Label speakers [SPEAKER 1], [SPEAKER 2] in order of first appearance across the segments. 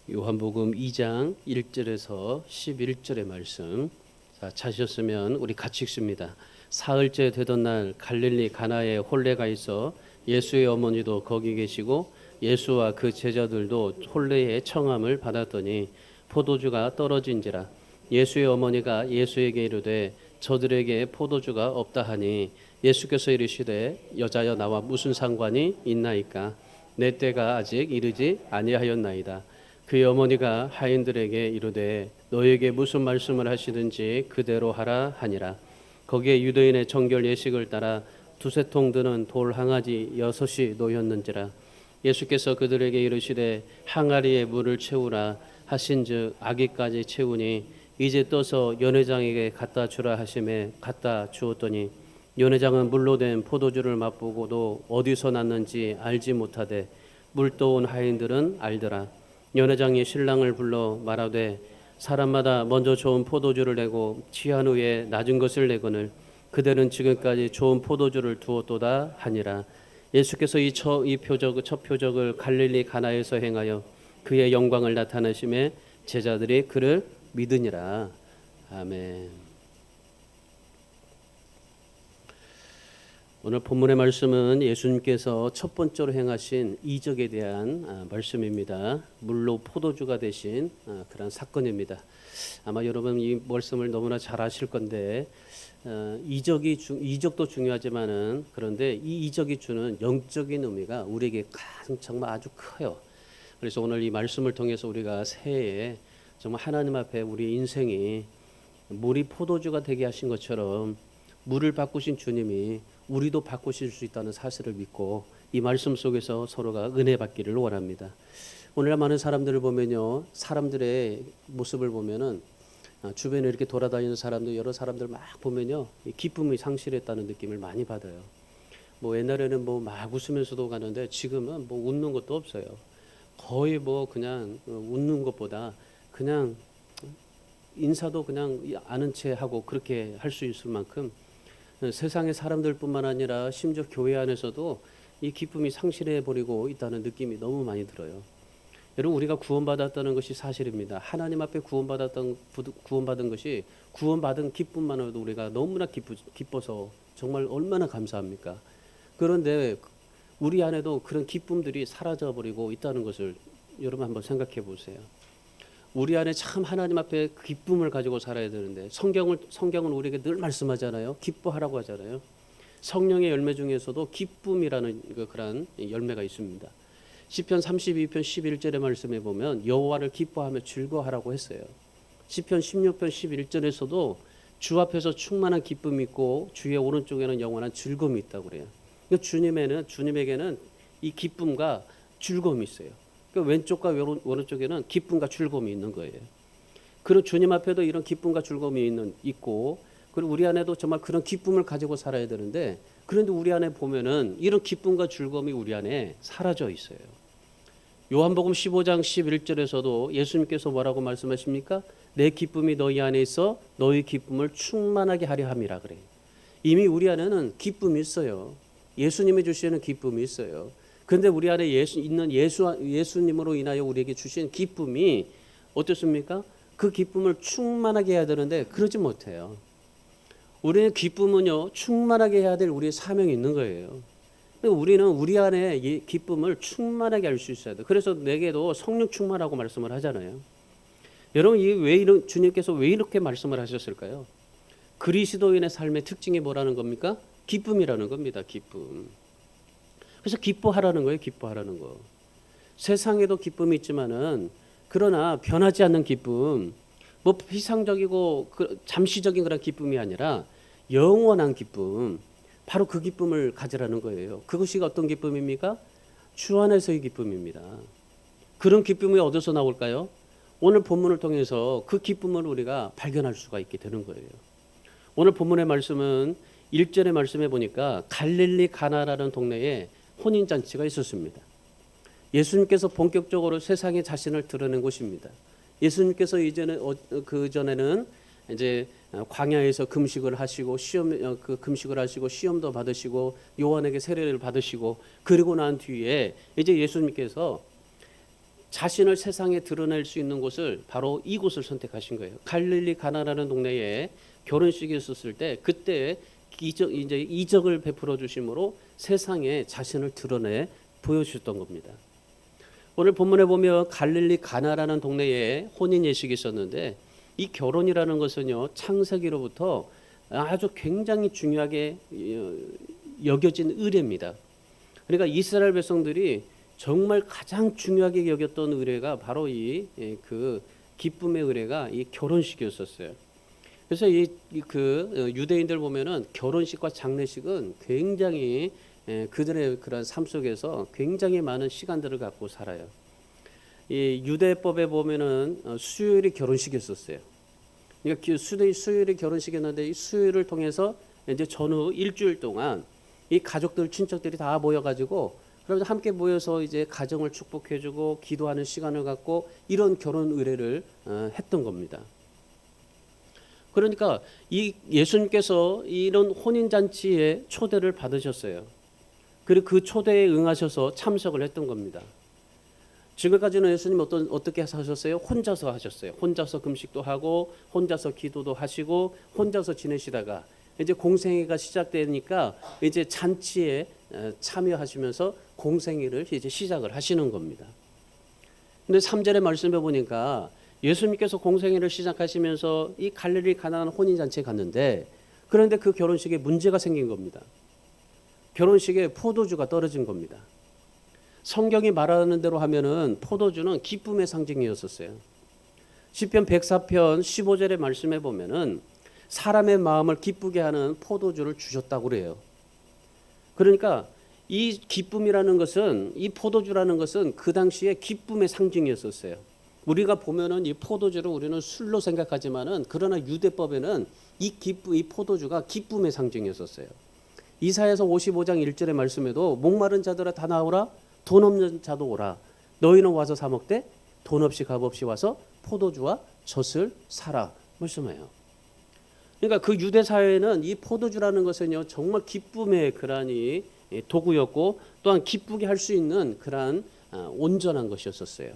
[SPEAKER 1] 요한복음 2장 1절에서 11절의 말씀. 자, 찾으셨으면 우리 같이 읽습니다. 사흘째 되던 날 갈릴리 가나에 혼례가 있어 예수의 어머니도 거기 계시고 예수와 그 제자들도 혼례의 청함을 받았더니 포도주가 떨어진지라. 예수의 어머니가 예수에게 이르되 저들에게 포도주가 없다 하니 예수께서 이르시되 여자여 나와 무슨 상관이 있나이까? 내 때가 아직 이르지 아니하였나이다. 그의 어머니가 하인들에게 이르되 너에게 무슨 말씀을 하시든지 그대로 하라 하니라. 거기에 유대인의 정결 예식을 따라 두세 통 드는 돌 항아지 6이 놓였는지라. 예수께서 그들에게 이르시되 항아리에 물을 채우라 하신즉 아기까지 채우니 이제 떠서 연회장에게 갖다 주라 하심에 갖다 주었더니 연회장은 물로 된 포도주를 맛보고도 어디서 났는지 알지 못하되 물 떠온 하인들은 알더라. 연회장이 신랑을 불러 말하되 사람마다 먼저 좋은 포도주를 내고 취한 후에 낮은 것을 내거늘 그대는 지금까지 좋은 포도주를 두었도다 하니라. 예수께서 첫 표적을 갈릴리 가나에서 행하여 그의 영광을 나타내심에 제자들이 그를 믿으니라. 아멘. 오늘 본문의 말씀은 예수님께서 첫 번째로 행하신 이적에 대한 말씀입니다. 물로 포도주가 되신 그런 사건입니다. 아마 여러분 이 말씀을 너무나 잘 아실 건데 이적도 중요하지만은 그런데 이 이적이 주는 영적인 의미가 우리에게 정말 아주 커요. 그래서 오늘 이 말씀을 통해서 우리가 새해에 정말 하나님 앞에 우리 인생이 물이 포도주가 되게 하신 것처럼 물을 바꾸신 주님이 우리도 바꾸실 수 있다는 사실을 믿고 이 말씀 속에서 서로가 은혜 받기를 원합니다. 오늘날 많은 사람들을 보면요, 사람들의 모습을 보면은 주변에 이렇게 돌아다니는 사람들, 여러 사람들 막 보면요, 기쁨이 상실했다는 느낌을 많이 받아요. 뭐 옛날에는 뭐 막 웃으면서도 가는데 지금은 뭐 웃는 것도 없어요. 거의 뭐 그냥 웃는 것보다 그냥 인사도 그냥 아는 체 하고 그렇게 할 수 있을 만큼 세상의 사람들뿐만 아니라 심지어 교회 안에서도 이 기쁨이 상실해 버리고 있다는 느낌이 너무 많이 들어요. 여러분, 우리가 구원받았다는 것이 사실입니다. 하나님 앞에 구원받은 것이 구원받은 기쁨만으로도 우리가 너무나 기뻐서 정말 얼마나 감사합니까? 그런데 우리 안에도 그런 기쁨들이 사라져 버리고 있다는 것을 여러분 한번 생각해 보세요. 우리 안에 참 하나님 앞에 기쁨을 가지고 살아야 되는데 성경은 우리에게 늘 말씀하잖아요. 기뻐하라고 하잖아요. 성령의 열매 중에서도 기쁨이라는 그런 열매가 있습니다. 시편 32편 11절의 말씀에 보면 여호와를 기뻐하며 즐거워하라고 했어요. 시편 16편 11절에서도 주 앞에서 충만한 기쁨이 있고 주의 오른쪽에는 영원한 즐거움이 있다고 그래요. 그러니까 주님에게는 이 기쁨과 즐거움이 있어요. 왼쪽과 오른쪽에는 기쁨과 즐거움이 있는 거예요. 그런 주님 앞에도 이런 기쁨과 즐거움이 있고, 그리고 우리 안에도 정말 그런 기쁨을 가지고 살아야 되는데, 그런데 우리 안에 보면은 이런 기쁨과 즐거움이 우리 안에 사라져 있어요. 요한복음 15장 11절에서도 예수님께서 뭐라고 말씀하십니까? 내 기쁨이 너희 안에 있어 너희 기쁨을 충만하게 하려 함이라 그래요. 이미 우리 안에는 기쁨이 있어요. 예수님이 주시는 기쁨이 있어요. 그런데 우리 안에 예수님으로 인하여 우리에게 주신 기쁨이 어떻습니까? 그 기쁨을 충만하게 해야 되는데 그러지 못해요. 우리는 기쁨은요, 충만하게 해야 될 우리의 사명이 있는 거예요. 우리는 우리 안에 기쁨을 충만하게 할 수 있어야 돼요. 그래서 내게도 성령 충만하고 말씀을 하잖아요. 여러분, 주님께서 왜 이렇게 말씀을 하셨을까요? 그리스도인의 삶의 특징이 뭐라는 겁니까? 기쁨이라는 겁니다. 기쁨. 그래서 기뻐하라는 거예요. 기뻐하라는 거. 세상에도 기쁨이 있지만은 그러나 변하지 않는 기쁨, 뭐 피상적이고 잠시적인 그런 기쁨이 아니라 영원한 기쁨, 바로 그 기쁨을 가지라는 거예요. 그것이 어떤 기쁨입니까? 주 안에서의 기쁨입니다. 그런 기쁨이 어디서 나올까요? 오늘 본문을 통해서 그 기쁨을 우리가 발견할 수가 있게 되는 거예요. 오늘 본문의 말씀은 1절의 말씀에 보니까 갈릴리 가나라는 동네에 혼인잔치가 있었습니다. 예수님께서 본격적으로 세상에 자신을 드러낸 곳입니다. 예수님께서 그전에는 이제 광야에서 금식을 하시고 금식을 하시고 시험도 받으시고 요한에게 세례를 받으시고 그리고 난 뒤에 이제 예수님께서 자신을 세상에 드러낼 수 있는 곳을 바로 이곳을 선택하신 거예요. 갈릴리 가나라는 동네에 결혼식이 있었을 때 그때 이적을 베풀어 주심으로 세상에 자신을 드러내 보여주셨던 겁니다. 오늘 본문에 보면 갈릴리 가나라는 동네에 혼인 예식이 있었는데 이 결혼이라는 것은요 창세기로부터 아주 굉장히 중요하게 여겨진 의례입니다. 그러니까 이스라엘 백성들이 정말 가장 중요하게 여겼던 의례가 바로 그 기쁨의 의례가 이 결혼식이었었어요. 그래서 그 유대인들 보면은 결혼식과 장례식은 굉장히 그들의 그런 삶 속에서 굉장히 많은 시간들을 갖고 살아요. 이 유대법에 보면은 수요일이 결혼식이었었어요. 그러니까 수요일이 결혼식이었는데 이 수요일을 통해서 이제 전후 일주일 동안 이 가족들 친척들이 다 모여가지고 그러면서 함께 모여서 이제 가정을 축복해주고 기도하는 시간을 갖고 이런 결혼 의례를 했던 겁니다. 그러니까 이 예수님께서 이런 혼인 잔치에 초대를 받으셨어요. 그리고 그 초대에 응하셔서 참석을 했던 겁니다. 지금까지는 예수님 어떻게 하셨어요? 혼자서 하셨어요. 혼자서 금식도 하고 혼자서 기도도 하시고 혼자서 지내시다가 이제 공생애가 시작되니까 이제 잔치에 참여하시면서 공생애를 이제 시작을 하시는 겁니다. 근데 3절의 말씀에 보니까 예수님께서 공생애를 시작하시면서 이 갈릴리 가나안 혼인 잔치에 갔는데 그런데 그 결혼식에 문제가 생긴 겁니다. 결혼식에 포도주가 떨어진 겁니다. 성경이 말하는 대로 하면은 포도주는 기쁨의 상징이었었어요. 시편 104편 15절의 말씀에 보면은 사람의 마음을 기쁘게 하는 포도주를 주셨다고 그래요. 그러니까 이 기쁨이라는 것은 이 포도주라는 것은 그 당시에 기쁨의 상징이었었어요. 우리가 보면은 이 포도주를 우리는 술로 생각하지만은 그러나 유대법에는 이 포도주가 기쁨의 상징이었었어요. 이사야서 55장 1절의 말씀에도 목마른 자들아 다 나오라 돈 없는 자도 오라 너희는 와서 사 먹되 돈 없이 값 없이 와서 포도주와 젖을 사라 말씀해요. 그러니까 그 유대 사회는 이 포도주라는 것은요 정말 기쁨의 그러한 도구였고 또한 기쁘게 할 수 있는 그러한 온전한 것이었었어요.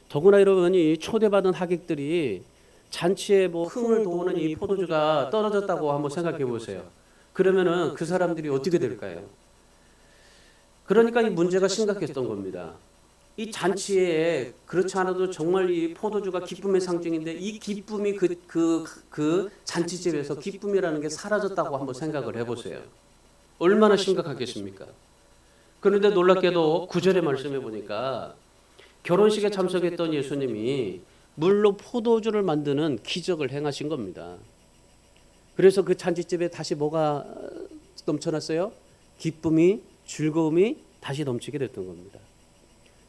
[SPEAKER 1] 더구나 여러분 이 초대받은 하객들이 잔치에 뭐 흥을 돋우는 이 포도주가 떨어졌다고 한번 생각해 보세요. 그러면은 그 사람들이 어떻게 될까요? 그러니까 이 문제가 심각했던 겁니다. 이 잔치에 그렇지 않아도 정말 이 포도주가 기쁨의 상징인데 이 기쁨이 그 잔치집에서 기쁨이라는 게 사라졌다고 한번 생각을 해보세요. 얼마나 심각하겠습니까? 그런데 놀랍게도 9절의 말씀해 보니까 결혼식에 참석했던 예수님이 물로 포도주를 만드는 기적을 행하신 겁니다. 그래서 그 잔치집에 다시 뭐가 넘쳐났어요? 기쁨이, 즐거움이 다시 넘치게 됐던 겁니다.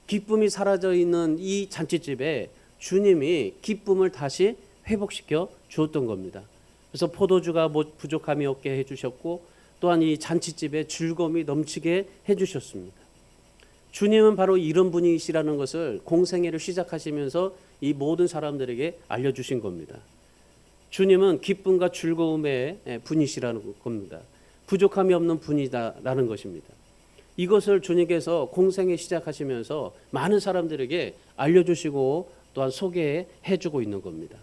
[SPEAKER 1] 기쁨이 사라져 있는 이 잔치집에 주님이 기쁨을 다시 회복시켜 주었던 겁니다. 그래서 포도주가 부족함이 없게 해주셨고 또한 이 잔치집에 즐거움이 넘치게 해주셨습니다. 주님은 바로 이런 분이시라는 것을 공생애를 시작하시면서 이 모든 사람들에게 알려주신 겁니다. 주님은 기쁨과 즐거움의 분이시라는 겁니다. 부족함이 없는 분이다라는 것입니다. 이것을 주님께서 공생애 시작하시면서 많은 사람들에게 알려주시고 또한 소개해주고 있는 겁니다.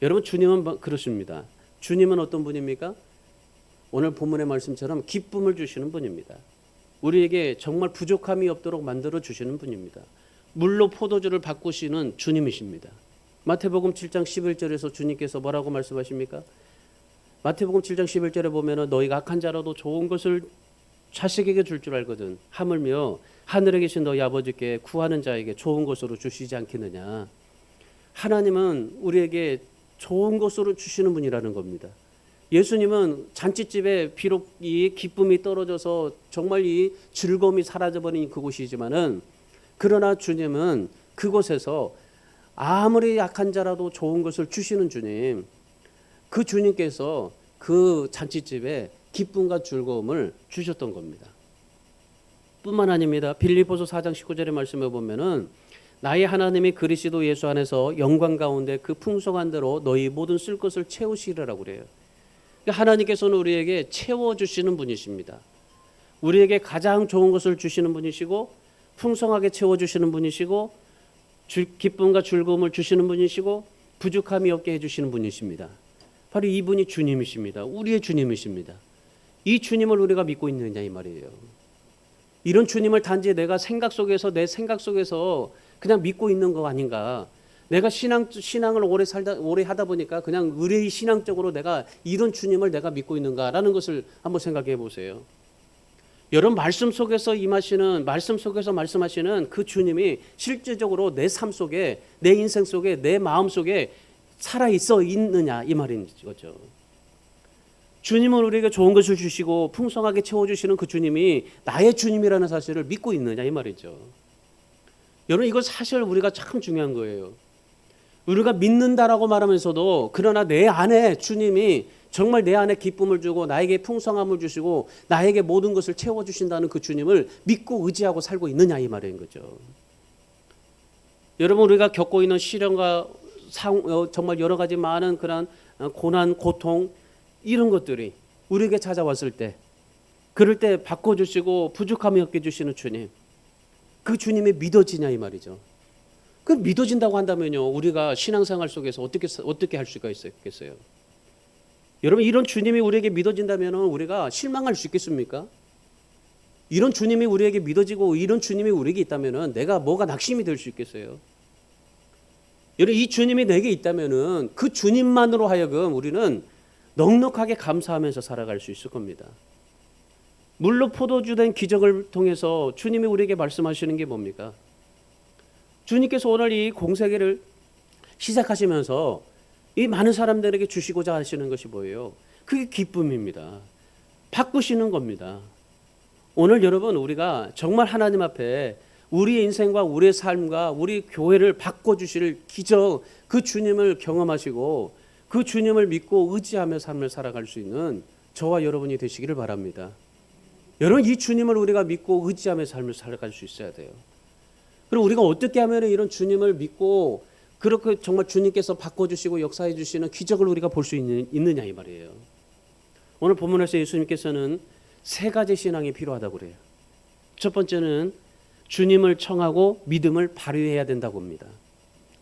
[SPEAKER 1] 여러분 주님은 그렇습니다. 주님은 어떤 분입니까? 오늘 본문의 말씀처럼 기쁨을 주시는 분입니다. 우리에게 정말 부족함이 없도록 만들어 주시는 분입니다. 물로 포도주를 바꾸시는 주님이십니다. 마태복음 7장 11절에서 주님께서 뭐라고 말씀하십니까? 마태복음 7장 11절에 보면은 너희가 악한 자라도 좋은 것을 자식에게 줄 줄 알거든 하물며 하늘에 계신 너희 아버지께 구하는 자에게 좋은 것으로 주시지 않겠느냐. 하나님은 우리에게 좋은 것으로 주시는 분이라는 겁니다. 예수님은 잔치집에 비록 이 기쁨이 떨어져서 정말 이 즐거움이 사라져버린 그곳이지만은 그러나 주님은 그곳에서 아무리 약한 자라도 좋은 것을 주시는 주님, 그 주님께서 그 잔치집에 기쁨과 즐거움을 주셨던 겁니다. 뿐만 아닙니다. 빌립보서 4장 19절의 말씀에 보면은 나의 하나님이 그리스도 예수 안에서 영광 가운데 그 풍성한 대로 너희 모든 쓸 것을 채우시리라고 그래요. 하나님께서는 우리에게 채워주시는 분이십니다. 우리에게 가장 좋은 것을 주시는 분이시고 풍성하게 채워주시는 분이시고 기쁨과 즐거움을 주시는 분이시고 부족함이 없게 해주시는 분이십니다. 바로 이분이 주님이십니다. 우리의 주님이십니다. 이 주님을 우리가 믿고 있느냐 이 말이에요. 이런 주님을 단지 내가 내 생각 속에서 그냥 믿고 있는 거 아닌가. 내가 신앙을 오래 하다 보니까 그냥 의뢰의 신앙적으로 내가 이런 주님을 내가 믿고 있는가라는 것을 한번 생각해 보세요. 여러분 말씀 속에서 말씀하시는 그 주님이 실제적으로 내 삶 속에, 내 인생 속에, 내 마음 속에 살아 있느냐 이 말인 거죠. 주님은 우리에게 좋은 것을 주시고 풍성하게 채워주시는 그 주님이 나의 주님이라는 사실을 믿고 있느냐 이 말이죠. 여러분 이거 사실 우리가 참 중요한 거예요. 우리가 믿는다라고 말하면서도 그러나 내 안에 주님이 정말 내 안에 기쁨을 주고 나에게 풍성함을 주시고 나에게 모든 것을 채워주신다는 그 주님을 믿고 의지하고 살고 있느냐 이 말인 거죠. 여러분 우리가 겪고 있는 시련과 정말 여러 가지 많은 그런 고난, 고통 이런 것들이 우리에게 찾아왔을 때 그럴 때 바꿔주시고 부족함이 없게 주시는 주님, 그 주님이 믿어지냐 이 말이죠. 그 믿어진다고 한다면요 우리가 신앙생활 속에서 어떻게 할 수가 있겠어요? 여러분 이런 주님이 우리에게 믿어진다면 우리가 실망할 수 있겠습니까? 이런 주님이 우리에게 믿어지고 이런 주님이 우리에게 있다면 내가 뭐가 낙심이 될 수 있겠어요? 여러분 이 주님이 내게 있다면 그 주님만으로 하여금 우리는 넉넉하게 감사하면서 살아갈 수 있을 겁니다. 물로 포도주 된 기적을 통해서 주님이 우리에게 말씀하시는 게 뭡니까? 주님께서 오늘 이 공생애를 시작하시면서 이 많은 사람들에게 주시고자 하시는 것이 뭐예요? 그게 기쁨입니다. 바꾸시는 겁니다. 오늘 여러분 우리가 정말 하나님 앞에 우리의 인생과 우리의 삶과 우리 교회를 바꿔주실 기적, 그 주님을 경험하시고 그 주님을 믿고 의지하며 삶을 살아갈 수 있는 저와 여러분이 되시기를 바랍니다. 여러분 이 주님을 우리가 믿고 의지하며 삶을 살아갈 수 있어야 돼요. 그리고 우리가 어떻게 하면 이런 주님을 믿고 그렇게 정말 주님께서 바꿔주시고 역사해 주시는 기적을 우리가 볼 수 있느냐 이 말이에요. 오늘 본문에서 예수님께서는 세 가지 신앙이 필요하다고 그래요. 첫 번째는 주님을 청하고 믿음을 발휘해야 된다고 합니다.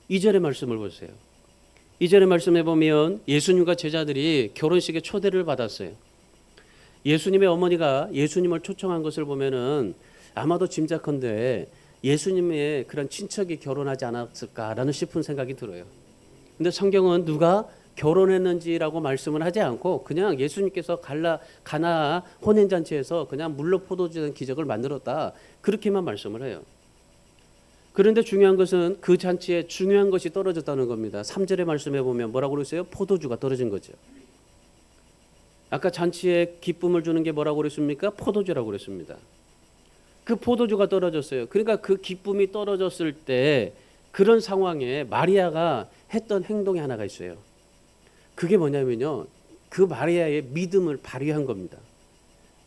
[SPEAKER 1] 2절의 말씀을 보세요. 2절의 말씀에 보면 예수님과 제자들이 결혼식에 초대를 받았어요. 예수님의 어머니가 예수님을 초청한 것을 보면은 아마도 짐작컨대 예수님의 그런 친척이 결혼하지 않았을까라는 싶은 생각이 들어요. 근데 성경은 누가 결혼했는지라고 말씀을 하지 않고 그냥 예수님께서 가나 혼인잔치에서 그냥 물로 포도주 된 기적을 만들었다 그렇게만 말씀을 해요. 그런데 중요한 것은 그 잔치에 중요한 것이 떨어졌다는 겁니다. 3절의 말씀에 보면 뭐라고 그랬어요? 포도주가 떨어진 거죠. 아까 잔치에 기쁨을 주는 게 뭐라고 그랬습니까? 포도주라고 그랬습니다. 그 포도주가 떨어졌어요. 그러니까 그 기쁨이 떨어졌을 때 그런 상황에 마리아가 했던 행동이 하나가 있어요. 그게 뭐냐면요. 그 마리아의 믿음을 발휘한 겁니다.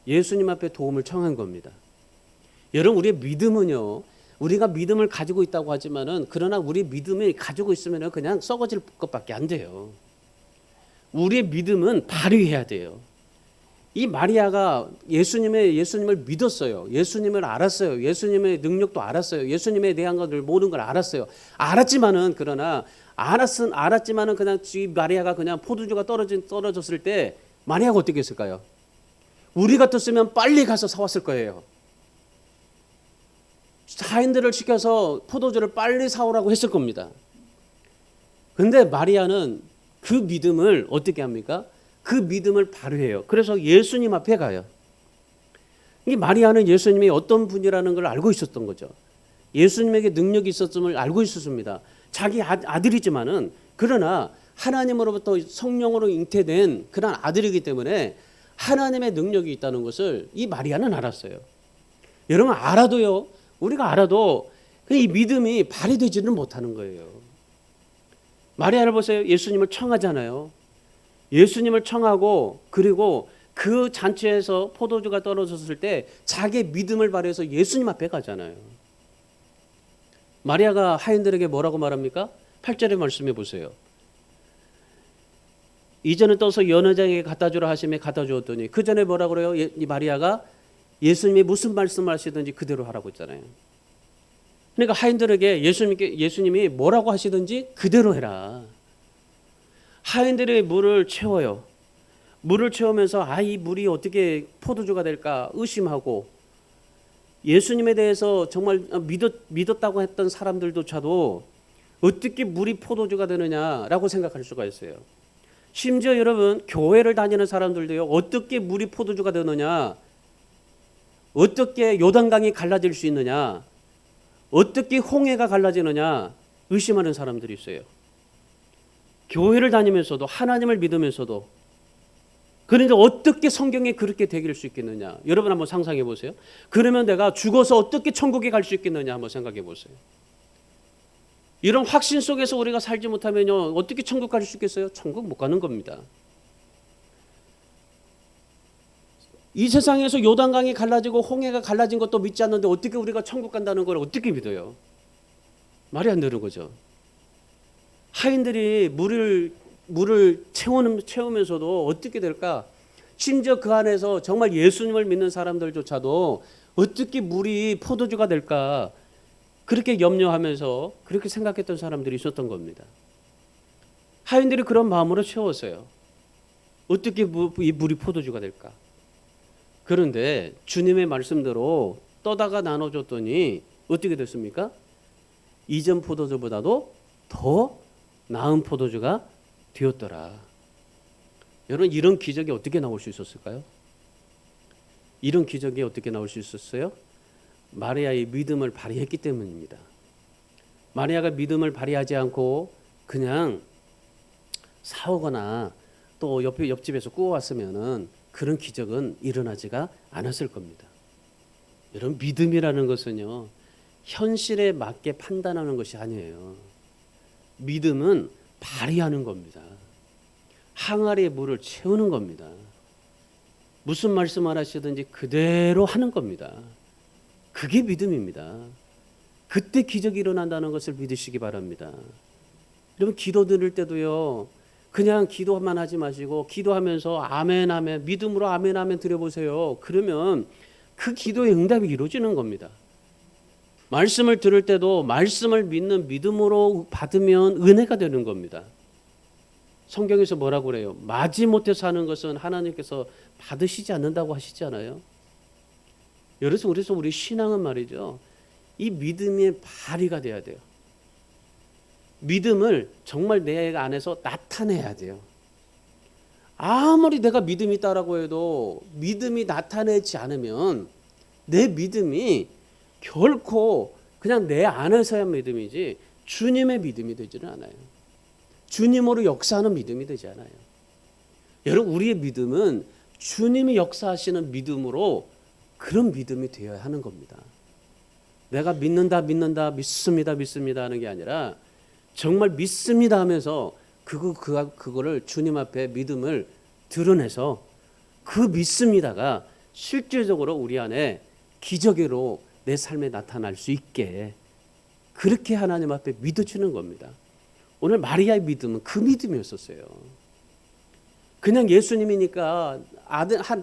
[SPEAKER 1] 예수님 앞에 도움을 청한 겁니다. 여러분 우리의 믿음은요. 우리가 믿음을 가지고 있다고 하지만은 그러나 우리 믿음이 가지고 있으면 그냥 썩어질 것밖에 안 돼요. 우리의 믿음은 발휘해야 돼요. 이 마리아가 예수님을 믿었어요. 예수님을 알았어요. 예수님의 능력도 알았어요. 예수님에 대한 것들 모든 걸 알았어요. 알았지만은 그냥 이 마리아가 그냥 포도주가 떨어졌을 때 마리아가 어떻게 했을까요? 우리 같았으면 빨리 가서 사왔을 거예요. 사인들을 시켜서 포도주를 빨리 사오라고 했을 겁니다. 그런데 마리아는 그 믿음을 어떻게 합니까? 그 믿음을 발휘해요. 그래서 예수님 앞에 가요. 이 마리아는 예수님이 어떤 분이라는 걸 알고 있었던 거죠. 예수님에게 능력이 있었음을 알고 있었습니다. 자기 아들이지만은 그러나 하나님으로부터 성령으로 잉태된 그런 아들이기 때문에 하나님의 능력이 있다는 것을 이 마리아는 알았어요. 여러분 알아도요. 우리가 알아도 이 믿음이 발휘되지는 못하는 거예요. 마리아를 보세요. 예수님을 청하잖아요. 예수님을 청하고 그리고 그 잔치에서 포도주가 떨어졌을 때 자기의 믿음을 발휘해서 예수님 앞에 가잖아요. 마리아가 하인들에게 뭐라고 말합니까? 8절의 말씀해 보세요. 이제는 떠서 연회장에게 갖다 주라 하시며 갖다 주었더니 그 전에 뭐라고 그래요? 이 마리아가 예수님이 무슨 말씀을 하시든지 그대로 하라고 했잖아요. 그러니까 하인들에게 예수님이 뭐라고 하시든지 그대로 해라. 하인들의 물을 채워요. 물을 채우면서 이 물이 어떻게 포도주가 될까 의심하고, 예수님에 대해서 정말 믿었다고 했던 사람들조차도 어떻게 물이 포도주가 되느냐라고 생각할 수가 있어요. 심지어 여러분, 교회를 다니는 사람들도요, 어떻게 물이 포도주가 되느냐, 어떻게 요단강이 갈라질 수 있느냐, 어떻게 홍해가 갈라지느냐 의심하는 사람들이 있어요. 교회를 다니면서도, 하나님을 믿으면서도. 그런데 어떻게 성경에 그렇게 되길 수 있겠느냐. 여러분 한번 상상해 보세요. 그러면 내가 죽어서 어떻게 천국에 갈 수 있겠느냐 한번 생각해 보세요. 이런 확신 속에서 우리가 살지 못하면요, 어떻게 천국 갈 수 있겠어요? 천국 못 가는 겁니다. 이 세상에서 요단강이 갈라지고 홍해가 갈라진 것도 믿지 않는데 어떻게 우리가 천국 간다는 걸 어떻게 믿어요? 말이 안 되는 거죠. 하인들이 물을 채우면서도 어떻게 될까? 심지어 그 안에서 정말 예수님을 믿는 사람들조차도 어떻게 물이 포도주가 될까? 그렇게 염려하면서 그렇게 생각했던 사람들이 있었던 겁니다. 하인들이 그런 마음으로 채웠어요. 어떻게 이 물이 포도주가 될까? 그런데 주님의 말씀대로 떠다가 나눠줬더니 어떻게 됐습니까? 이전 포도주보다도 더 나은 포도주가 되었더라. 여러분, 이런 기적이 어떻게 나올 수 있었을까요? 이런 기적이 어떻게 나올 수 있었어요? 마리아의 믿음을 발휘했기 때문입니다. 마리아가 믿음을 발휘하지 않고 그냥 사오거나 또 옆집에서 구워왔으면은 그런 기적은 일어나지가 않았을 겁니다. 여러분, 믿음이라는 것은요, 현실에 맞게 판단하는 것이 아니에요. 믿음은 발휘하는 겁니다. 항아리에 물을 채우는 겁니다. 무슨 말씀을 하시든지 그대로 하는 겁니다. 그게 믿음입니다. 그때 기적이 일어난다는 것을 믿으시기 바랍니다. 여러분, 기도 드릴 때도요, 그냥 기도만 하지 마시고 기도하면서 아멘 아멘, 믿음으로 아멘 아멘 드려보세요. 그러면 그 기도의 응답이 이루어지는 겁니다. 말씀을 들을 때도 말씀을 믿는 믿음으로 받으면 은혜가 되는 겁니다. 성경에서 뭐라고 그래요? 마지못해서 하는 것은 하나님께서 받으시지 않는다고 하시잖아요. 그래서 우리 신앙은 말이죠, 이 믿음의 발휘가 돼야 돼요. 믿음을 정말 내 안에서 나타내야 돼요. 아무리 내가 믿음이 있다라고 해도 믿음이 나타내지 않으면 내 믿음이 결코 그냥 내 안에서의 믿음이지 주님의 믿음이 되지는 않아요. 주님으로 역사하는 믿음이 되지 않아요. 여러분, 우리의 믿음은 주님이 역사하시는 믿음으로 그런 믿음이 되어야 하는 겁니다. 내가 믿는다 믿습니다 하는 게 아니라 정말 믿습니다 하면서 그거를 주님 앞에 믿음을 드러내서 그 믿습니다가 실질적으로 우리 안에 기적으로 내 삶에 나타날 수 있게 그렇게 하나님 앞에 믿어주는 겁니다. 오늘 마리아의 믿음은 그 믿음이었었어요. 그냥 예수님이니까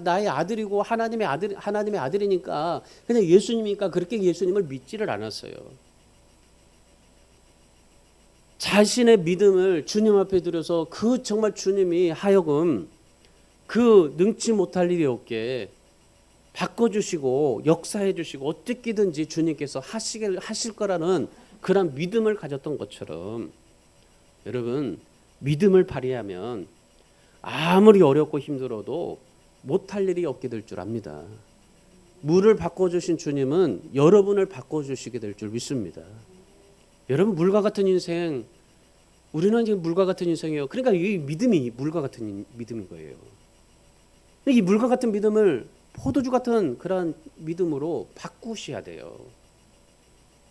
[SPEAKER 1] 나의 아들이고 하나님의 아들이니까 그냥 예수님이니까 그렇게 예수님을 믿지를 않았어요. 자신의 믿음을 주님 앞에 들여서 그 정말 주님이 하여금 그 능치 못할 일이 없게 바꿔주시고 역사해 주시고 어떻게든지 주님께서 하실 거라는 그런 믿음을 가졌던 것처럼, 여러분, 믿음을 발휘하면 아무리 어렵고 힘들어도 못할 일이 없게 될 줄 압니다. 물을 바꿔주신 주님은 여러분을 바꿔주시게 될 줄 믿습니다. 여러분, 물과 같은 인생, 우리는 지금 물과 같은 인생이에요. 그러니까 이 믿음이 물과 같은 믿음인 거예요. 이 물과 같은 믿음을 포도주 같은 그런 믿음으로 바꾸셔야 돼요.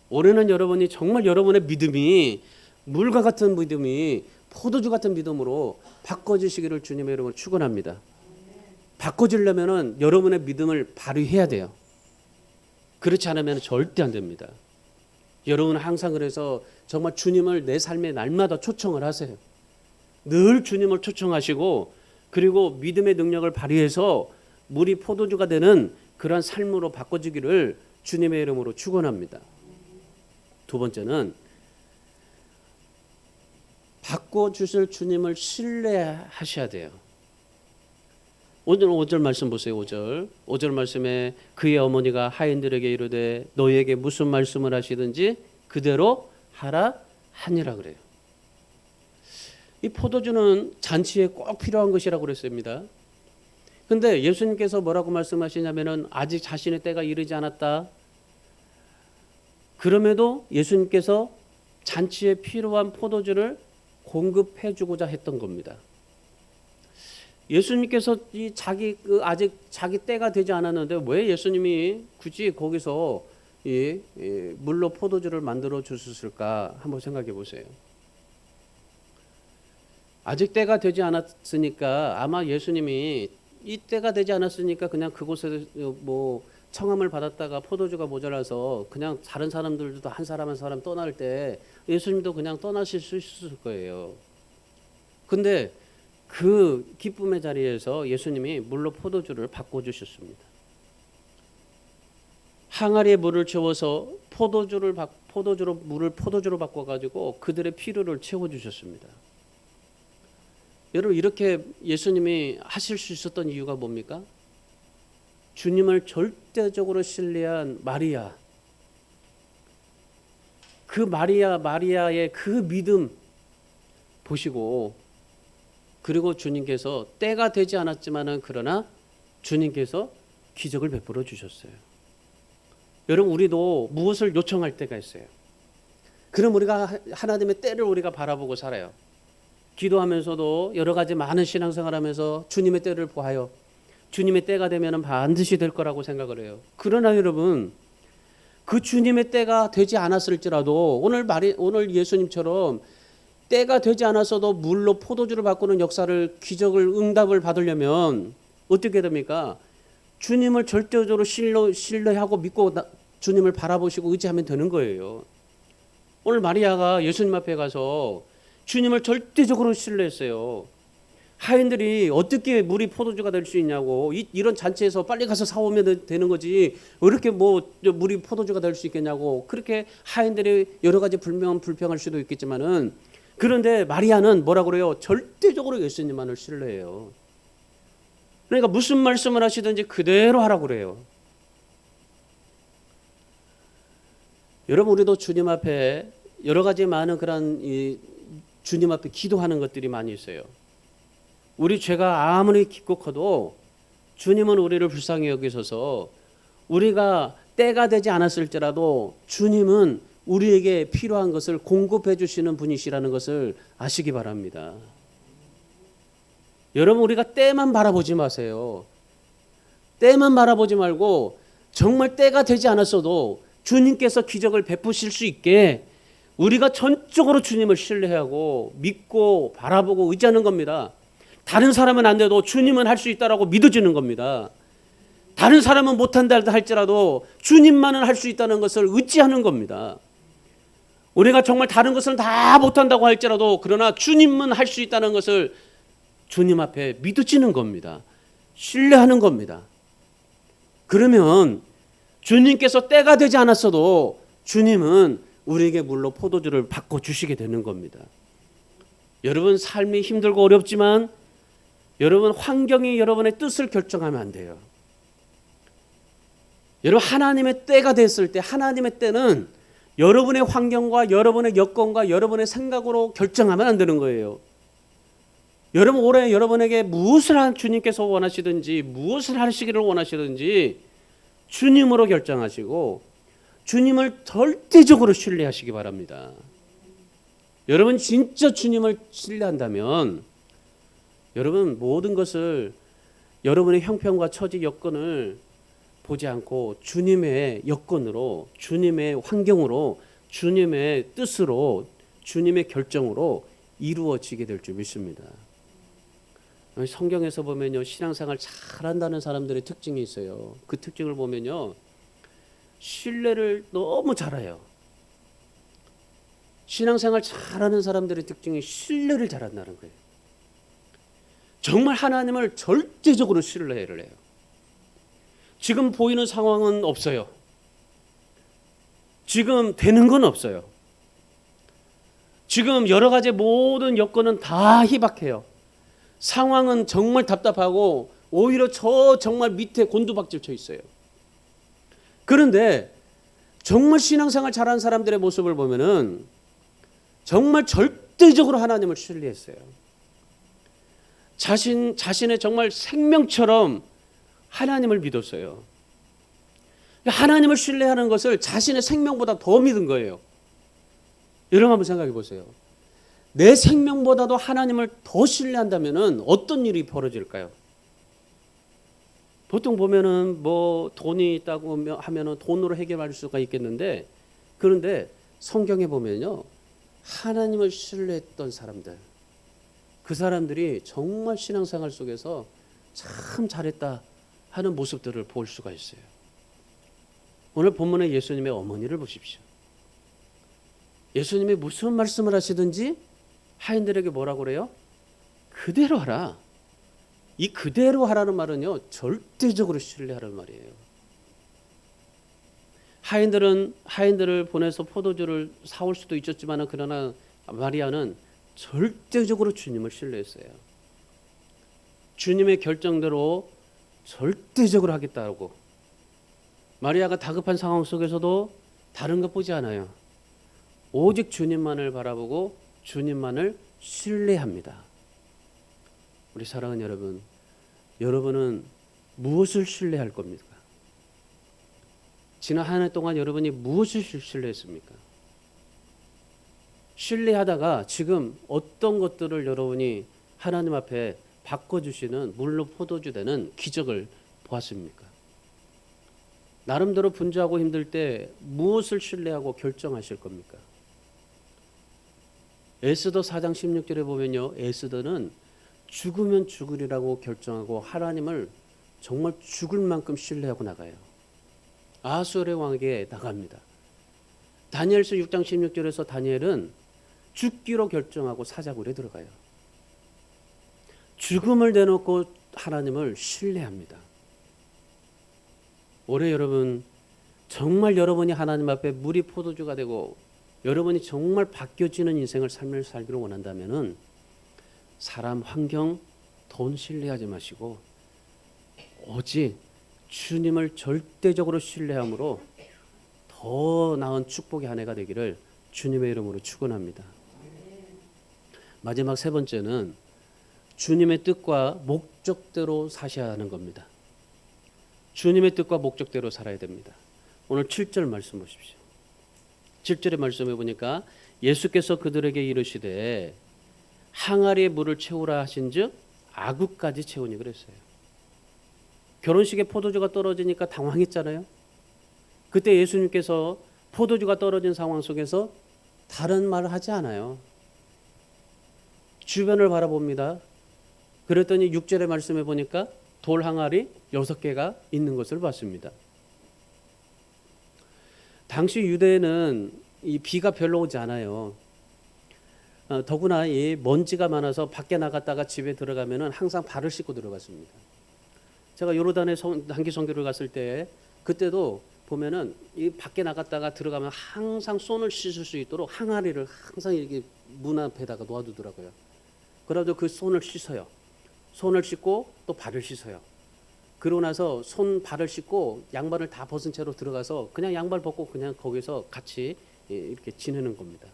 [SPEAKER 1] 올해는 여러분이 정말 여러분의 믿음이 물과 같은 믿음이 포도주 같은 믿음으로 바꿔주시기를 주님의 이름으로 축원합니다. 바꿔주려면 여러분의 믿음을 발휘해야 돼요. 그렇지 않으면 절대 안 됩니다. 여러분은 항상 그래서 정말 주님을 내 삶의 날마다 초청을 하세요. 늘 주님을 초청하시고 그리고 믿음의 능력을 발휘해서 물이 포도주가 되는 그런 삶으로 바꿔주기를 주님의 이름으로 축원합니다. 두 번째는 바꿔주실 주님을 신뢰하셔야 돼요. 오늘 5절 말씀 보세요. 5절 말씀에 그의 어머니가 하인들에게 이르되 너희에게 무슨 말씀을 하시든지 그대로 하라 하니라 그래요. 이 포도주는 잔치에 꼭 필요한 것이라고 그랬습니다. 근데 예수님께서 뭐라고 말씀하시냐면은 아직 자신의 때가 이르지 않았다. 그럼에도 예수님께서 잔치에 필요한 포도주를 공급해 주고자 했던 겁니다. 예수님께서 아직 자기 때가 되지 않았는데 왜 예수님이 굳이 거기서 물로 포도주를 만들어 주셨을까 한번 생각해 보세요. 아직 때가 되지 않았으니까 아마 예수님이 이 때가 되지 않았으니까 그냥 그곳에 뭐 청함을 받았다가 포도주가 모자라서 그냥 다른 사람들도 한 사람 한 사람 떠날 때 예수님도 그냥 떠나실 수 있을 거예요. 근데 그 기쁨의 자리에서 예수님이 물로 포도주를 바꿔주셨습니다. 항아리에 물을 채워서 물을 포도주로 바꿔가지고 그들의 필요를 채워주셨습니다. 여러분 이렇게 예수님이 하실 수 있었던 이유가 뭡니까? 주님을 절대적으로 신뢰한 마리아, 그 마리아의 그 믿음 보시고 그리고 주님께서 때가 되지 않았지만은 그러나 주님께서 기적을 베풀어 주셨어요. 여러분 우리도 무엇을 요청할 때가 있어요. 그럼 우리가 하나님의 때를 우리가 바라보고 살아요. 기도하면서도 여러 가지 많은 신앙생활하면서 주님의 때를 보아요. 주님의 때가 되면 반드시 될 거라고 생각을 해요. 그러나 여러분 그 주님의 때가 되지 않았을지라도 오늘 예수님처럼 때가 되지 않았어도 물로 포도주를 바꾸는 역사를 기적을 응답을 받으려면 어떻게 됩니까? 주님을 절대적으로 신뢰하고 믿고 주님을 바라보시고 의지하면 되는 거예요. 오늘 마리아가 예수님 앞에 가서 주님을 절대적으로 신뢰했어요. 하인들이 어떻게 물이 포도주가 될 수 있냐고 이런 잔치에서 빨리 가서 사오면 되는 거지 왜 이렇게 물이 포도주가 될 수 있겠냐고 그렇게 하인들이 여러 가지 불평할 수도 있겠지만은 그런데 마리아는 뭐라고 그래요? 절대적으로 예수님만을 신뢰해요. 그러니까 무슨 말씀을 하시든지 그대로 하라고 그래요. 여러분 우리도 주님 앞에 여러 가지 많은 그런 주님 앞에 기도하는 것들이 많이 있어요. 우리 죄가 아무리 깊고 커도 주님은 우리를 불쌍히 여기셔서 우리가 때가 되지 않았을지라도 주님은 우리에게 필요한 것을 공급해 주시는 분이시라는 것을 아시기 바랍니다. 여러분 우리가 때만 바라보지 마세요. 때만 바라보지 말고 정말 때가 되지 않았어도 주님께서 기적을 베푸실 수 있게 우리가 전적으로 주님을 신뢰하고 믿고 바라보고 의지하는 겁니다. 다른 사람은 안 돼도 주님은 할 수 있다라고 믿어지는 겁니다. 다른 사람은 못한다 할지라도 주님만은 할 수 있다는 것을 의지하는 겁니다. 우리가 정말 다른 것은 다 못한다고 할지라도 그러나 주님은 할 수 있다는 것을 주님 앞에 믿어지는 겁니다. 신뢰하는 겁니다. 그러면 주님께서 때가 되지 않았어도 주님은 우리에게 물로 포도주를 바꿔주시게 되는 겁니다. 여러분 삶이 힘들고 어렵지만 여러분 환경이 여러분의 뜻을 결정하면 안 돼요. 여러분 하나님의 때가 됐을 때 하나님의 때는 여러분의 환경과 여러분의 여건과 여러분의 생각으로 결정하면 안 되는 거예요. 여러분 올해 여러분에게 무엇을 주님께서 원하시든지 무엇을 하시기를 원하시든지 주님으로 결정하시고 주님을 절대적으로 신뢰하시기 바랍니다. 여러분 진짜 주님을 신뢰한다면 여러분 모든 것을 여러분의 형편과 처지 여건을 보지 않고 주님의 여건으로 주님의 환경으로 주님의 뜻으로 주님의 결정으로 이루어지게 될 줄 믿습니다. 성경에서 보면요 신앙생활 잘한다는 사람들의 특징이 있어요. 그 특징을 보면요 신뢰를 너무 잘해요. 신앙생활 잘하는 사람들의 특징이 신뢰를 잘한다는 거예요. 정말 하나님을 절대적으로 신뢰를 해요. 지금 보이는 상황은 없어요. 지금 되는 건 없어요. 지금 여러 가지 모든 여건은 다 희박해요. 상황은 정말 답답하고 오히려 저 정말 밑에 곤두박질 쳐 있어요. 그런데 정말 신앙생활 잘하는 사람들의 모습을 보면은 정말 절대적으로 하나님을 신뢰했어요. 자신의 정말 생명처럼 하나님을 믿었어요. 하나님을 신뢰하는 것을 자신의 생명보다 더 믿은 거예요. 여러분 한번 생각해 보세요. 내 생명보다도 하나님을 더 신뢰한다면은 어떤 일이 벌어질까요? 보통 보면은 뭐 돈이 있다고 하면은 돈으로 해결할 수가 있겠는데, 그런데 성경에 보면요, 하나님을 신뢰했던 사람들, 그 사람들이 정말 신앙생활 속에서 참 잘했다 하는 모습들을 볼 수가 있어요. 오늘 본문의 예수님의 어머니를 보십시오. 예수님이 무슨 말씀을 하시든지 하인들에게 뭐라고 그래요? 그대로 하라. 이 그대로 하라는 말은요, 절대적으로 신뢰하라는 말이에요. 하인들을 보내서 포도주를 사올 수도 있었지만, 그러나 마리아는 절대적으로 주님을 신뢰했어요. 주님의 결정대로 절대적으로 하겠다고. 마리아가 다급한 상황 속에서도 다른 것 보지 않아요. 오직 주님만을 바라보고 주님만을 신뢰합니다. 우리 사랑하는 여러분, 여러분은 무엇을 신뢰할 겁니까? 지난 한 해 동안 여러분이 무엇을 신뢰했습니까? 신뢰하다가 지금 어떤 것들을 여러분이 하나님 앞에 바꿔주시는 물로 포도주 되는 기적을 보았습니까? 나름대로 분주하고 힘들 때 무엇을 신뢰하고 결정하실 겁니까? 에스더 4장 16절에 보면요, 에스더는 죽으면 죽으리라고 결정하고 하나님을 정말 죽을 만큼 신뢰하고 나가요. 아수르의 왕에게 나갑니다. 다니엘서 6장 16절에서 다니엘은 죽기로 결정하고 사자굴에 들어가요. 죽음을 내놓고 하나님을 신뢰합니다. 올해 여러분, 정말 여러분이 하나님 앞에 물이 포도주가 되고 여러분이 정말 바뀌어지는 인생을 삶을 살기를 원한다면은 사람, 환경, 돈 신뢰하지 마시고 오직 주님을 절대적으로 신뢰함으로 더 나은 축복의 한 해가 되기를 주님의 이름으로 축원합니다. 마지막 세 번째는 주님의 뜻과 목적대로 사셔야 하는 겁니다. 주님의 뜻과 목적대로 살아야 됩니다. 오늘 7절 말씀 보십시오. 7절의 말씀에 보니까 예수께서 그들에게 이르시되 항아리에 물을 채우라 하신즉 아구까지 채우니 그랬어요. 결혼식에 포도주가 떨어지니까 당황했잖아요. 그때 예수님께서 포도주가 떨어진 상황 속에서 다른 말을 하지 않아요. 주변을 바라봅니다. 그랬더니 6절의 말씀에 보니까 돌 항아리 6개가 있는 것을 봤습니다. 당시 유대에는 이 비가 별로 오지 않아요. 더구나 이 먼지가 많아서 밖에 나갔다가 집에 들어가면은 항상 발을 씻고 들어갔습니다. 제가 요르단에 단기 선교를 갔을 때 그때도 보면은 이 밖에 나갔다가 들어가면 항상 손을 씻을 수 있도록 항아리를 항상 이렇게 문 앞에다가 놓아두더라고요. 그래도 그 손을 씻어요. 손을 씻고 또 발을 씻어요. 그러고 나서 손 발을 씻고 양말을 다 벗은 채로 들어가서 그냥 양말 벗고 그냥 거기서 같이 이렇게 지내는 겁니다.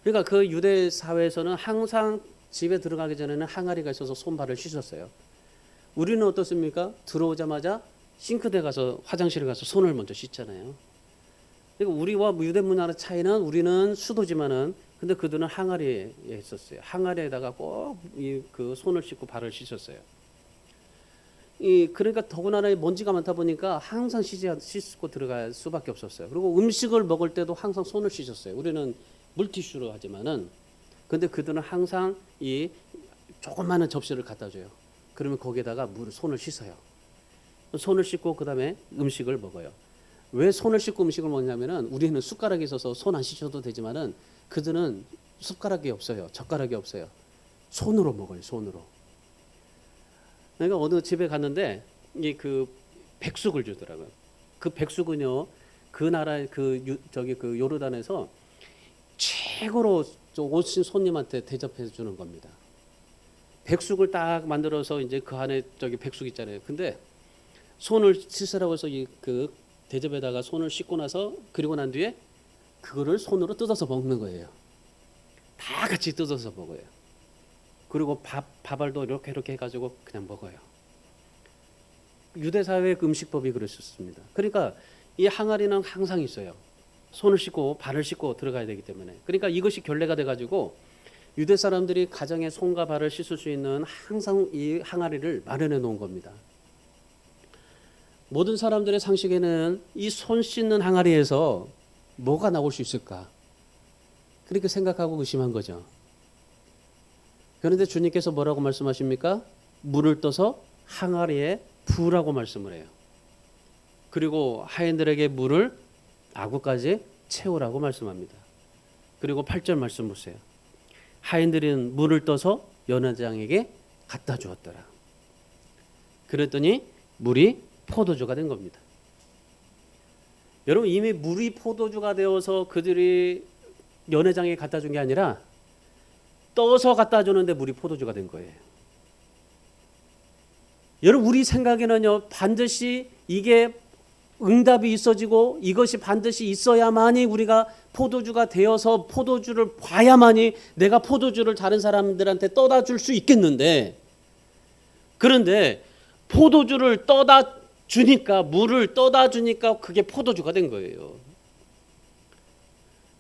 [SPEAKER 1] 그러니까 그 유대 사회에서는 항상 집에 들어가기 전에는 항아리가 있어서 손발을 씻었어요. 우리는 어떻습니까? 들어오자마자 싱크대 가서 화장실에 가서 손을 먼저 씻잖아요. 그러니까 우리와 유대 문화의 차이는 우리는 수도지만은 근데 그들은 항아리에 있었어요. 항아리에다가 꼭 그 손을 씻고 발을 씻었어요. 그러니까 더군다나 먼지가 많다 보니까 항상 씻고 들어갈 수밖에 없었어요. 그리고 음식을 먹을 때도 항상 손을 씻었어요. 우리는 물티슈로 하지만은 근데 그들은 항상 이 조그마한 접시를 갖다 줘요. 그러면 거기에다가 손을 씻어요. 손을 씻고 그다음에 음식을 먹어요. 왜 손을 씻고 음식을 먹냐면은 우리는 숟가락이 있어서 손 안 씻어도 되지만은 그들은 숟가락이 없어요. 젓가락이 없어요. 손으로 먹어요. 손으로. 내가 어느 집에 갔는데 이 그 백숙을 주더라고요. 그 백숙은요 그 나라의 그 요르단에서 최고로 오신 손님한테 대접해 주는 겁니다. 백숙을 딱 만들어서 이제 그 안에 백숙 있잖아요. 근데 손을 씻으라고 해서 그 대접에다가 손을 씻고 나서 그리고 난 뒤에 그거를 손으로 뜯어서 먹는 거예요. 다 같이 뜯어서 먹어요. 그리고 밥알도 이렇게 해가지고 그냥 먹어요. 유대 사회의 음식법이 그랬었습니다. 그러니까 이 항아리는 항상 있어요. 손을 씻고 발을 씻고 들어가야 되기 때문에. 그러니까 이것이 결례가 돼가지고 유대 사람들이 가정에 손과 발을 씻을 수 있는 항상 이 항아리를 마련해 놓은 겁니다. 모든 사람들의 상식에는 이 손 씻는 항아리에서 뭐가 나올 수 있을까? 그렇게 생각하고 의심한 거죠. 그런데 주님께서 뭐라고 말씀하십니까? 물을 떠서 항아리에 부으라고 말씀을 해요. 그리고 하인들에게 물을 아구까지 채우라고 말씀합니다. 그리고 8절 말씀 보세요. 하인들은 물을 떠서 연회장에게 갖다 주었더라. 그랬더니 물이 포도주가 된 겁니다. 여러분, 이미 물이 포도주가 되어서 그들이 연회장에 갖다 준 게 아니라 떠서 갖다 주는데 물이 포도주가 된 거예요. 여러분, 우리 생각에는요, 반드시 이게 응답이 있어지고 이것이 반드시 있어야만이 우리가 포도주가 되어서 포도주를 봐야만이 내가 포도주를 다른 사람들한테 떠다 줄 수 있겠는데, 그런데 포도주를 떠다 주니까, 물을 떠다 주니까 그게 포도주가 된 거예요.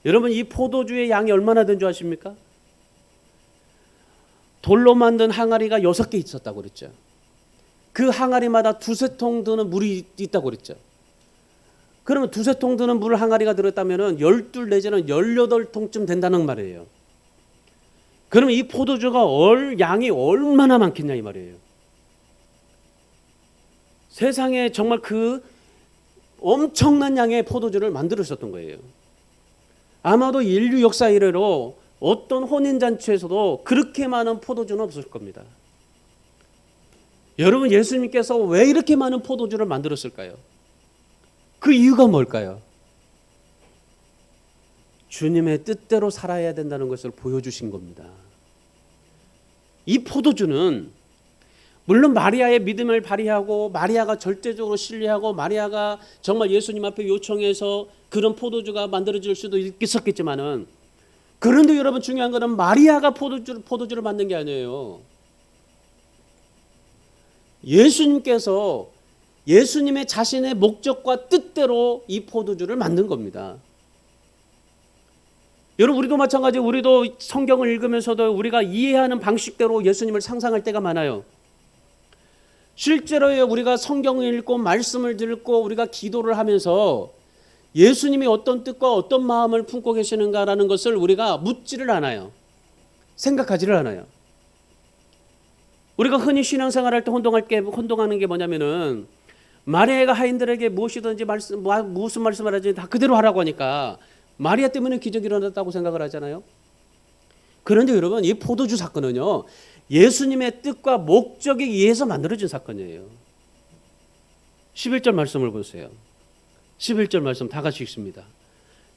[SPEAKER 1] 여러분, 이 포도주의 양이 얼마나 된 줄 아십니까? 돌로 만든 항아리가 6개 있었다고 그랬죠. 그 항아리마다 2-3통 드는 물이 있다고 그랬죠. 그러면 2-3통 드는 물 항아리가 들었다면 12 내지는 18통쯤 된다는 말이에요. 그러면 이 포도주가 양이 얼마나 많겠냐 이 말이에요. 세상에 정말 그 엄청난 양의 포도주를 만들었었던 거예요. 아마도 인류 역사 이래로 어떤 혼인잔치에서도 그렇게 많은 포도주는 없을 겁니다. 여러분, 예수님께서 왜 이렇게 많은 포도주를 만들었을까요? 그 이유가 뭘까요? 주님의 뜻대로 살아야 된다는 것을 보여주신 겁니다. 이 포도주는 물론 마리아의 믿음을 발휘하고 마리아가 절대적으로 신뢰하고 마리아가 정말 예수님 앞에 요청해서 그런 포도주가 만들어질 수도 있었겠지만은, 그런데 여러분, 중요한 것은 마리아가 포도주를 만든 게 아니에요. 예수님께서 예수님의 자신의 목적과 뜻대로 이 포도주를 만든 겁니다. 여러분, 우리도 마찬가지, 우리도 성경을 읽으면서도 우리가 이해하는 방식대로 예수님을 상상할 때가 많아요. 실제로 우리가 성경을 읽고 말씀을 듣고 우리가 기도를 하면서 예수님이 어떤 뜻과 어떤 마음을 품고 계시는가라는 것을 우리가 묻지를 않아요. 생각하지를 않아요. 우리가 흔히 신앙생활할 때 혼동하는 게 뭐냐면은, 마리아가 하인들에게 무엇이든지 무슨 말씀을 하든지 다 그대로 하라고 하니까 마리아 때문에 기적이 일어났다고 생각을 하잖아요. 그런데 여러분, 이 포도주 사건은요, 예수님의 뜻과 목적에 의해서 만들어진 사건이에요. 11절 말씀을 보세요. 11절 말씀 다 같이 읽습니다.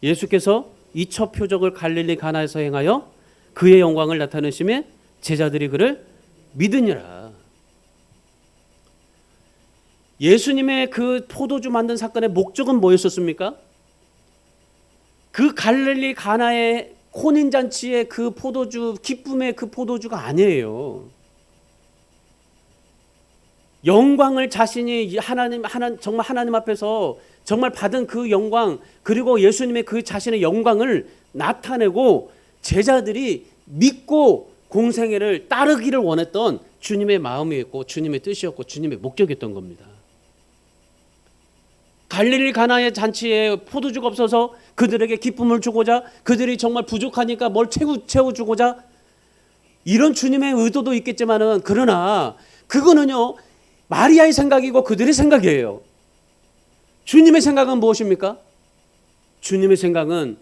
[SPEAKER 1] 예수께서 이 첫 표적을 갈릴리 가나에서 행하여 그의 영광을 나타내심에 제자들이 그를 믿으니라. 예수님의 그 포도주 만든 사건의 목적은 뭐였었습니까? 그 갈릴리 가나의 혼인잔치의 그 포도주, 기쁨의 그 포도주가 아니에요. 영광을 자신이 정말 하나님 앞에서 정말 받은 그 영광, 그리고 예수님의 그 자신의 영광을 나타내고 제자들이 믿고 공생애를 따르기를 원했던 주님의 마음이었고 주님의 뜻이었고 주님의 목적이었던 겁니다. 갈릴리 가나의 잔치에 포도주가 없어서 그들에게 기쁨을 주고자, 그들이 정말 부족하니까 뭘 채워주고자, 이런 주님의 의도도 있겠지만은, 그러나 그거는요, 마리아의 생각이고 그들의 생각이에요. 주님의 생각은 무엇입니까? 주님의 생각은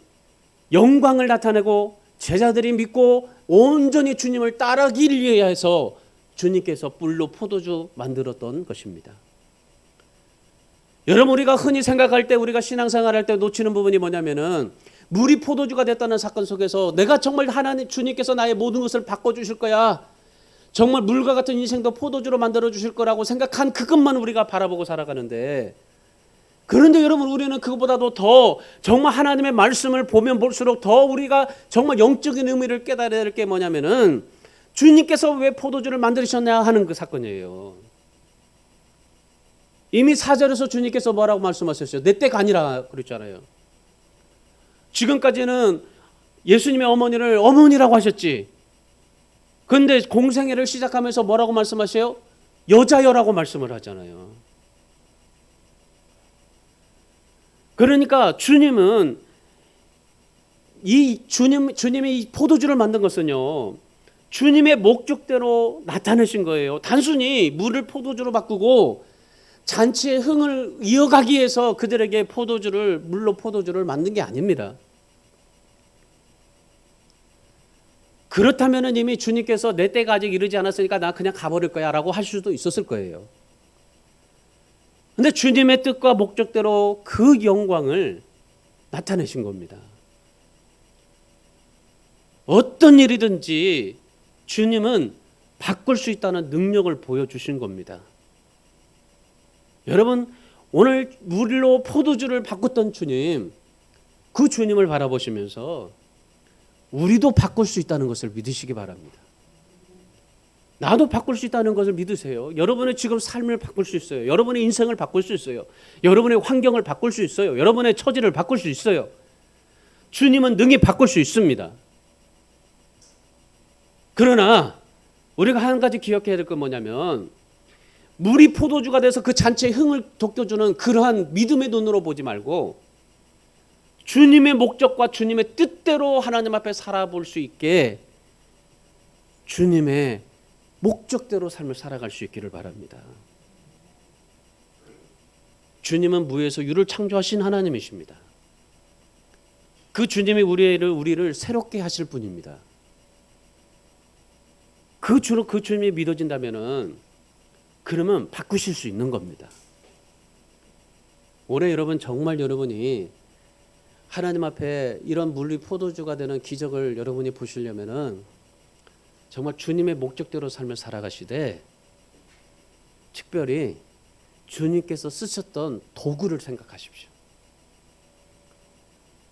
[SPEAKER 1] 영광을 나타내고 제자들이 믿고 온전히 주님을 따르기를 위해서 주님께서 뿔로 포도주 만들었던 것입니다. 여러분, 우리가 흔히 생각할 때, 우리가 신앙생활할 때 놓치는 부분이 뭐냐면은 물이 포도주가 됐다는 사건 속에서 내가 정말 하나님 주님께서 나의 모든 것을 바꿔주실 거야, 정말 물과 같은 인생도 포도주로 만들어 주실 거라고 생각한 그것만 우리가 바라보고 살아가는데, 그런데 여러분, 우리는 그것보다도 더 정말 하나님의 말씀을 보면 볼수록 더 우리가 정말 영적인 의미를 깨달아야 될 게 뭐냐면은 주님께서 왜 포도주를 만드셨냐 하는 그 사건이에요. 이미 4절에서 주님께서 뭐라고 말씀하셨어요? 내 때가 아니라 그랬잖아요. 지금까지는 예수님의 어머니를 어머니라고 하셨지. 그런데 공생애를 시작하면서 뭐라고 말씀하세요? 여자여라고 말씀을 하잖아요. 그러니까 주님은 주님이 이 포도주를 만든 것은요, 주님의 목적대로 나타내신 거예요. 단순히 물을 포도주로 바꾸고 잔치의 흥을 이어가기 위해서 그들에게 물로 포도주를 만든 게 아닙니다. 그렇다면 이미 주님께서 내 때가 아직 이르지 않았으니까 나 그냥 가버릴 거야 라고 할 수도 있었을 거예요. 근데 주님의 뜻과 목적대로 그 영광을 나타내신 겁니다. 어떤 일이든지 주님은 바꿀 수 있다는 능력을 보여주신 겁니다. 여러분, 오늘 물로 포도주를 바꿨던 주님, 그 주님을 바라보시면서 우리도 바꿀 수 있다는 것을 믿으시기 바랍니다. 나도 바꿀 수 있다는 것을 믿으세요. 여러분의 지금 삶을 바꿀 수 있어요. 여러분의 인생을 바꿀 수 있어요. 여러분의 환경을 바꿀 수 있어요. 여러분의 처지를 바꿀 수 있어요. 주님은 능히 바꿀 수 있습니다. 그러나 우리가 한 가지 기억해야 될 건 뭐냐면, 물이 포도주가 돼서 그 잔치의 흥을 돋궈주는 그러한 믿음의 눈으로 보지 말고 주님의 목적과 주님의 뜻대로 하나님 앞에 살아볼 수 있게 주님의 목적대로 삶을 살아갈 수 있기를 바랍니다. 주님은 무에서 유를 창조하신 하나님이십니다. 그 주님이 우리를 새롭게 하실 분입니다. 그 주님이 믿어진다면은 그러면 바꾸실 수 있는 겁니다. 올해 여러분, 정말 여러분이 하나님 앞에 이런 물이 포도주가 되는 기적을 여러분이 보시려면은 정말 주님의 목적대로 삶을 살아가시되, 특별히 주님께서 쓰셨던 도구를 생각하십시오.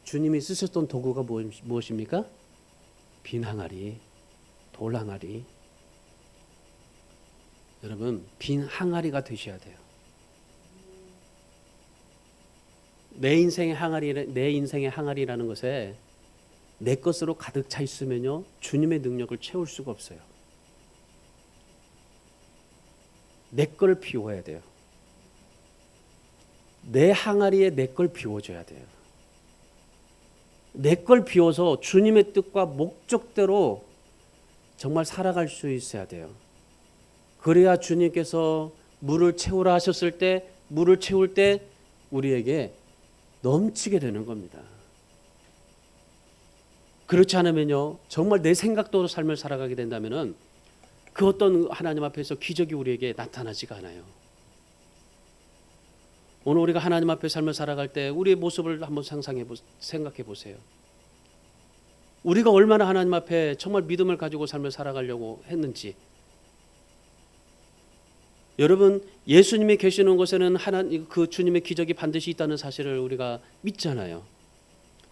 [SPEAKER 1] 주님이 쓰셨던 도구가 무엇입니까? 빈 항아리, 돌 항아리. 여러분, 빈 항아리가 되셔야 돼요. 내 인생의 항아리라는 것에 내 것으로 가득 차 있으면요, 주님의 능력을 채울 수가 없어요. 내 걸 비워야 돼요. 내 항아리에 내 걸 비워줘야 돼요. 내 걸 비워서 주님의 뜻과 목적대로 정말 살아갈 수 있어야 돼요. 그래야 주님께서 물을 채우라 하셨을 때, 물을 채울 때 우리에게 넘치게 되는 겁니다. 그렇지 않으면요, 정말 내 생각대로 삶을 살아가게 된다면은 그 어떤 하나님 앞에서 기적이 우리에게 나타나지가 않아요. 오늘 우리가 하나님 앞에 삶을 살아갈 때 우리의 모습을 한번 생각해 보세요. 우리가 얼마나 하나님 앞에 정말 믿음을 가지고 삶을 살아가려고 했는지. 여러분, 예수님이 계시는 곳에는 그 주님의 기적이 반드시 있다는 사실을 우리가 믿잖아요.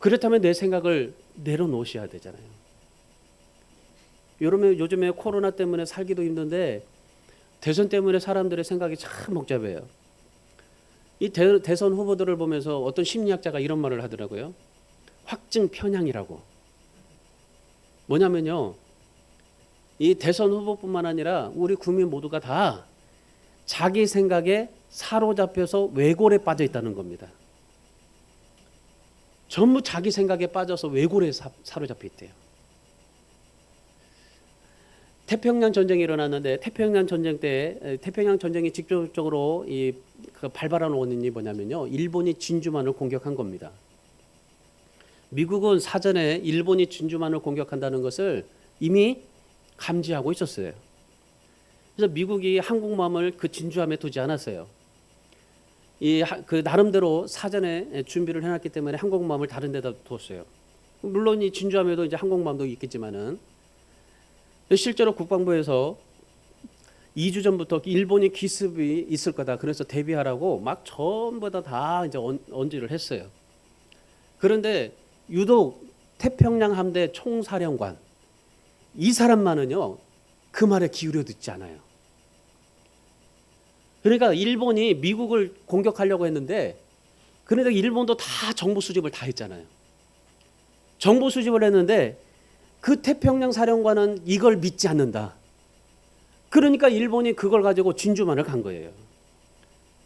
[SPEAKER 1] 그렇다면 내 생각을 내려놓으셔야 되잖아요. 여러분, 요즘에 코로나 때문에 살기도 힘든데 대선 때문에 사람들의 생각이 참 복잡해요. 이 대선 후보들을 보면서 어떤 심리학자가 이런 말을 하더라고요. 확증 편향이라고. 뭐냐면요, 이 대선 후보뿐만 아니라 우리 국민 모두가 다 자기 생각에 사로잡혀서 왜골에 빠져 있다는 겁니다. 전부 자기 생각에 빠져서 왜골에 사로잡혀 있대요. 태평양 전쟁이 일어났는데 태평양 전쟁 때 태평양 전쟁이 직접적으로 발발한 원인이 뭐냐면요, 일본이 진주만을 공격한 겁니다. 미국은 사전에 일본이 진주만을 공격한다는 것을 이미 감지하고 있었어요. 그래서 미국이 항공모함을 그 진주함에 두지 않았어요. 그 나름대로 사전에 준비를 해놨기 때문에 항공모함을 다른 데다 두었어요. 물론 이 진주함에도 이제 항공모함도 있겠지만은 실제로 국방부에서 2주 전부터 일본이 기습이 있을 거다. 그래서 대비하라고 막 전부 다 이제 언지를 했어요. 그런데 유독 태평양 함대 총사령관 이 사람만은요 그 말에 기울여 듣지 않아요. 그러니까 일본이 미국을 공격하려고 했는데 그런데 일본도 다 정보 수집을 다 했잖아요. 정보 수집을 했는데 그 태평양 사령관은 이걸 믿지 않는다. 그러니까 일본이 그걸 가지고 진주만을 간 거예요.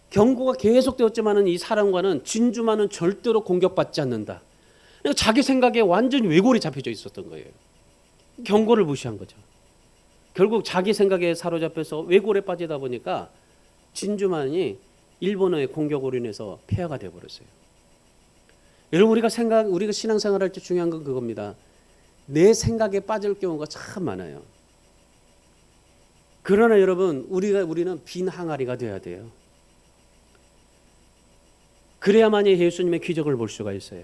[SPEAKER 1] 경고가 계속되었지만은 이 사령관은 진주만은 절대로 공격받지 않는다. 그러니까 자기 생각에 완전히 왜골이 잡혀져 있었던 거예요. 경고를 무시한 거죠. 결국 자기 생각에 사로잡혀서 왜골에 빠지다 보니까 진주만이 일본의 공격으로 인해서 폐하가 되어버렸어요. 여러분 우리가 신앙생활할 때 중요한 건 그겁니다. 내 생각에 빠질 경우가 참 많아요. 그러나 여러분 우리는 빈 항아리가 돼야 돼요. 그래야만이 예수님의 기적을 볼 수가 있어요.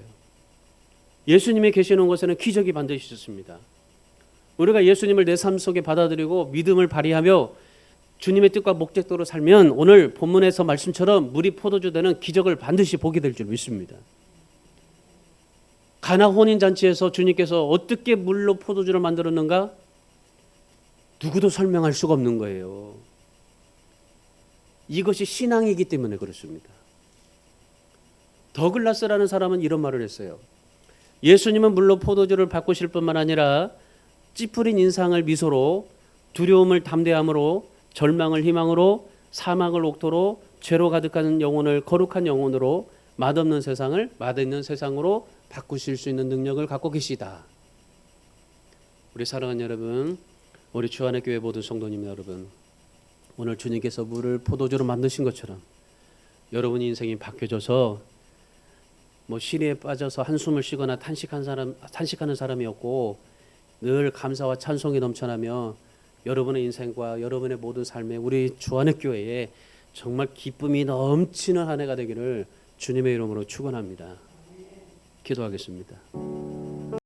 [SPEAKER 1] 예수님이 계시는 곳에는 기적이 반드시 있습니다. 우리가 예수님을 내 삶 속에 받아들이고 믿음을 발휘하며 주님의 뜻과 목적대로 살면 오늘 본문에서 말씀처럼 물이 포도주 되는 기적을 반드시 보게 될 줄 믿습니다. 가나 혼인잔치에서 주님께서 어떻게 물로 포도주를 만들었는가? 누구도 설명할 수가 없는 거예요. 이것이 신앙이기 때문에 그렇습니다. 더글라스라는 사람은 이런 말을 했어요. 예수님은 물로 포도주를 바꾸실 뿐만 아니라 찌푸린 인상을 미소로, 두려움을 담대함으로, 절망을 희망으로, 사망을 옥토로, 죄로 가득한 영혼을 거룩한 영혼으로, 맛없는 세상을 맛있는 세상으로 바꾸실 수 있는 능력을 갖고 계시다. 우리 사랑하는 여러분, 우리 주안의 교회 모든 성도님 여러분, 오늘 주님께서 물을 포도주로 만드신 것처럼 여러분 인생이 바뀌어져서 시리에 빠져서 한숨을 쉬거나 탄식하는 사람이 없고 늘 감사와 찬송이 넘쳐나며 여러분의 인생과 여러분의 모든 삶에 우리 주안의 교회에 정말 기쁨이 넘치는 한 해가 되기를 주님의 이름으로 축원합니다. 기도하겠습니다.